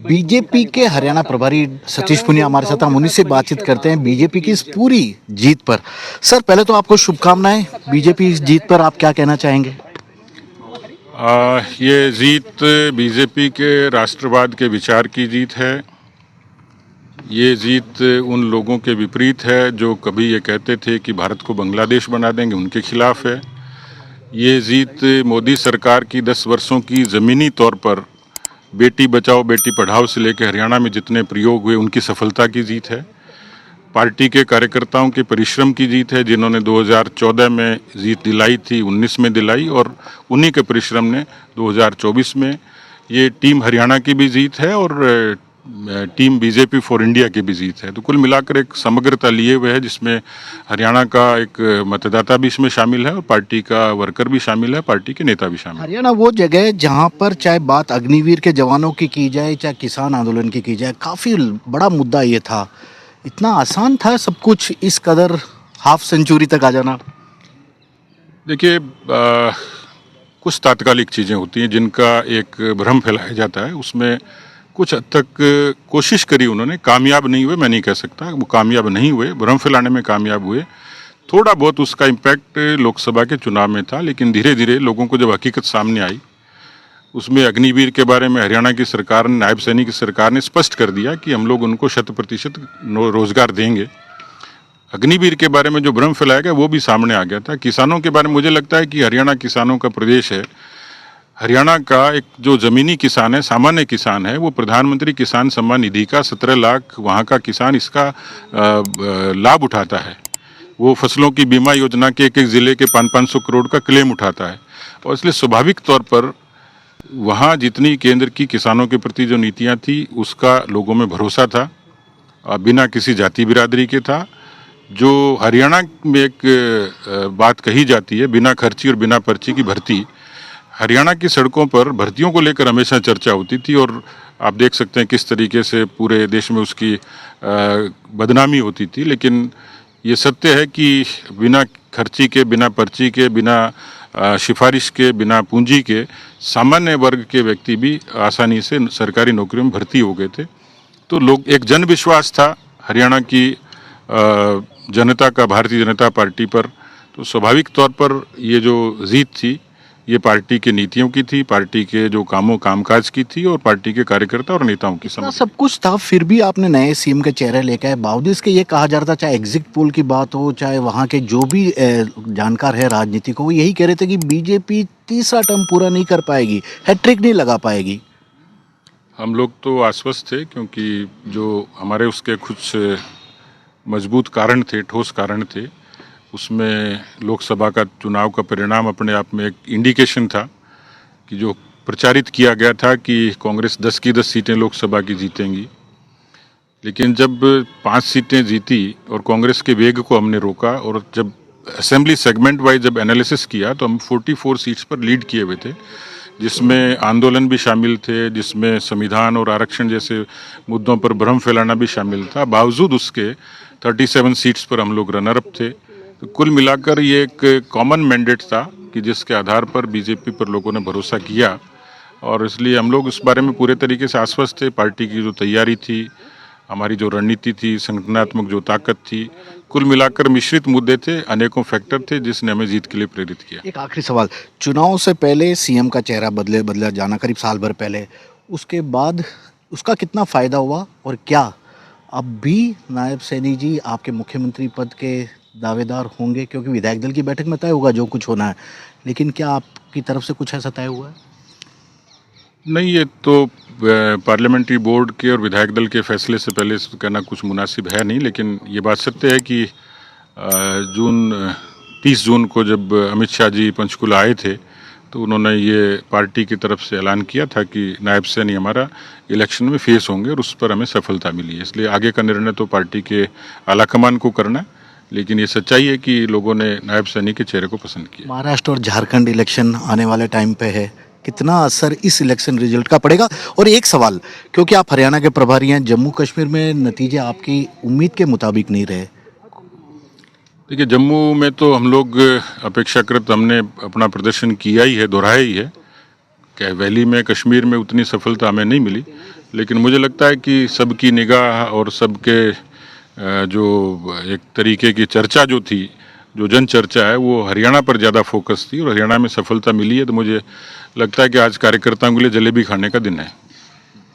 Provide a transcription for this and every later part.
BJP के हरियाणा प्रभारी सतीश पुनिया हमारे साथ, हम उन्हीं से बातचीत करते हैं बीजेपी की इस पूरी जीत पर। सर, पहले तो आपको शुभकामनाएं बीजेपी इस जीत पर, आप क्या कहना चाहेंगे? ये जीत बीजेपी के राष्ट्रवाद के विचार की जीत है। ये जीत उन लोगों के विपरीत है जो कभी ये कहते थे कि भारत को बांग्लादेश बना देंगे, उनके खिलाफ है। ये जीत मोदी सरकार की 10 वर्षों की ज़मीनी तौर पर बेटी बचाओ बेटी पढ़ाओ से लेकर हरियाणा में जितने प्रयोग हुए उनकी सफलता की जीत है। पार्टी के कार्यकर्ताओं के परिश्रम की जीत है, जिन्होंने 2014 में जीत दिलाई थी, 19 में दिलाई, और उन्हीं के परिश्रम ने 2024 में ये टीम हरियाणा की भी जीत है और टीम बीजेपी फॉर इंडिया की भी जीत है। तो कुल मिलाकर एक समग्रता लिए हुए है, जिसमें हरियाणा का एक मतदाता भी इसमें शामिल है और पार्टी का वर्कर भी शामिल है, पार्टी के नेता भी शामिल है। हरियाणा वो जगह है जहां पर चाहे बात अग्निवीर के जवानों की जाए, चाहे किसान आंदोलन की जाए, काफी बड़ा मुद्दा ये था। इतना आसान था सब कुछ इस कदर हाफ सेंचुरी तक आ जाना? देखिए, कुछ तात्कालिक चीज़ें होती हैं जिनका एक भ्रम फैलाया जाता है। उसमें कुछ हद तक कोशिश करी उन्होंने, कामयाब नहीं हुए, मैं नहीं कह सकता वो कामयाब नहीं हुए, भ्रम फैलाने में कामयाब हुए। थोड़ा बहुत उसका इम्पैक्ट लोकसभा के चुनाव में था, लेकिन धीरे धीरे लोगों को जब हकीकत सामने आई, उसमें अग्निवीर के बारे में हरियाणा की सरकार ने, नायब सैनिक की सरकार ने स्पष्ट कर दिया कि हम लोग उनको 100% रोजगार देंगे। अग्निवीर के बारे में जो भ्रम फैलाया गया वो भी सामने आ गया था। किसानों के बारे में मुझे लगता है कि हरियाणा किसानों का प्रदेश है। हरियाणा का एक जो ज़मीनी किसान है, सामान्य किसान है, वो प्रधानमंत्री किसान सम्मान निधि का 17 लाख वहाँ का किसान इसका लाभ उठाता है। वो फसलों की बीमा योजना के एक एक ज़िले के 500-500 करोड़ का क्लेम उठाता है, और इसलिए स्वाभाविक तौर पर वहाँ जितनी केंद्र की किसानों के प्रति जो नीतियाँ थी उसका लोगों में भरोसा था, बिना किसी जाति बिरादरी के था। जो हरियाणा में एक बात कही जाती है, बिना खर्ची और बिना पर्ची की भर्ती, हरियाणा की सड़कों पर भर्तियों को लेकर हमेशा चर्चा होती थी, और आप देख सकते हैं किस तरीके से पूरे देश में उसकी बदनामी होती थी। लेकिन ये सत्य है कि बिना खर्ची के, बिना पर्ची के, बिना सिफारिश के, बिना पूंजी के सामान्य वर्ग के व्यक्ति भी आसानी से सरकारी नौकरियों में भर्ती हो गए थे। तो लोग, एक जन विश्वास था हरियाणा की जनता का भारतीय जनता पार्टी पर। तो स्वाभाविक तौर पर ये जो जीत थी ये पार्टी की नीतियों की थी, पार्टी के जो कामकाज की थी, और पार्टी के कार्यकर्ता और नेताओं की समझ। सब कुछ था, फिर भी आपने नए सीएम के चेहरे लेकर आए, बावजूद इसके ये कहा जा रहा था, चाहे एग्जिट पोल की बात हो, चाहे वहाँ के जो भी जानकार है राजनीति को, वो यही कह रहे थे कि बीजेपी तीसरा टर्म पूरा नहीं कर पाएगी, हैट्रिक नहीं लगा पाएगी। हम लोग तो आश्वस्त थे, क्योंकि जो हमारे उसके कुछ मजबूत कारण थे, ठोस कारण थे। उसमें लोकसभा का चुनाव का परिणाम अपने आप में एक इंडिकेशन था कि जो प्रचारित किया गया था कि कांग्रेस 10 की 10 सीटें लोकसभा की जीतेंगी, लेकिन जब 5 सीटें जीती और कांग्रेस के वेग को हमने रोका, और जब असेंबली सेगमेंट वाइज जब एनालिसिस किया तो हम 44 सीट्स पर लीड किए हुए थे, जिसमें आंदोलन भी शामिल थे, जिसमें संविधान और आरक्षण जैसे मुद्दों पर भ्रम फैलाना भी शामिल था। बावजूद उसके 37 सीट्स पर हम लोग रनर अप थे। तो कुल मिलाकर ये एक कॉमन मैंडेट था कि जिसके आधार पर बीजेपी पर लोगों ने भरोसा किया, और इसलिए हम लोग इस बारे में पूरे तरीके से आश्वस्त थे। पार्टी की जो तैयारी थी, हमारी जो रणनीति थी, संगठनात्मक जो ताकत थी, कुल मिलाकर मिश्रित मुद्दे थे, अनेकों फैक्टर थे जिसने हमें जीत के लिए प्रेरित किया। एक आखिरी सवाल, चुनाव से पहले सीएम का चेहरा बदला जाना करीब साल भर पहले, उसके बाद उसका कितना फायदा हुआ, और क्या अब भी नायब सैनी जी आपके मुख्यमंत्री पद के दावेदार होंगे? क्योंकि विधायक दल की बैठक में तय होगा जो कुछ होना है, लेकिन क्या आपकी तरफ से कुछ ऐसा तय हुआ है? नहीं, ये तो पार्लियामेंट्री बोर्ड के और विधायक दल के फैसले से पहले कहना कुछ मुनासिब है नहीं, लेकिन ये बात सत्य है कि 30 जून को जब अमित शाह जी पंचकुला आए थे तो उन्होंने ये पार्टी की तरफ से ऐलान किया था कि नायब सैनी हमारा इलेक्शन में फेस होंगे, और उस पर हमें सफलता मिली है। इसलिए आगे का निर्णय तो पार्टी के आलाकमान को करना है, लेकिन ये सच्चाई है कि लोगों ने नायब सैनी के चेहरे को पसंद किया। महाराष्ट्र और झारखंड इलेक्शन आने वाले टाइम पे है, कितना असर इस इलेक्शन रिजल्ट का पड़ेगा? और एक सवाल, क्योंकि आप हरियाणा के प्रभारी हैं, जम्मू कश्मीर में नतीजे आपकी उम्मीद के मुताबिक नहीं रहे। देखिए, जम्मू में तो हम लोग अपेक्षाकृत हमने अपना प्रदर्शन किया ही है, दोहराया ही है। क्या वैली में, कश्मीर में उतनी सफलता हमें नहीं मिली, लेकिन मुझे लगता है कि सबकी निगाह और सबके जो एक तरीके की चर्चा जो थी, जो जन चर्चा है, वो हरियाणा पर ज़्यादा फोकस थी और हरियाणा में सफलता मिली है। तो मुझे लगता है कि आज कार्यकर्ताओं के लिए जलेबी खाने का दिन है।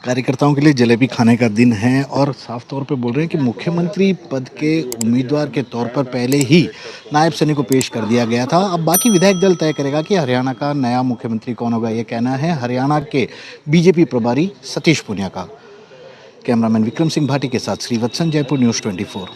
कार्यकर्ताओं के लिए जलेबी खाने का दिन है और साफ तौर पे बोल रहे हैं कि मुख्यमंत्री पद के उम्मीदवार के तौर पर पहले ही नायब सैनी को पेश कर दिया गया था। अब बाकी विधायक दल तय करेगा कि हरियाणा का नया मुख्यमंत्री कौन होगा। ये कहना है हरियाणा के बीजेपी प्रभारी सतीश पूनिया का। कैमरामैन विक्रम सिंह भाटी के साथ श्रीवत्सन, जयपुर न्यूज़ 24।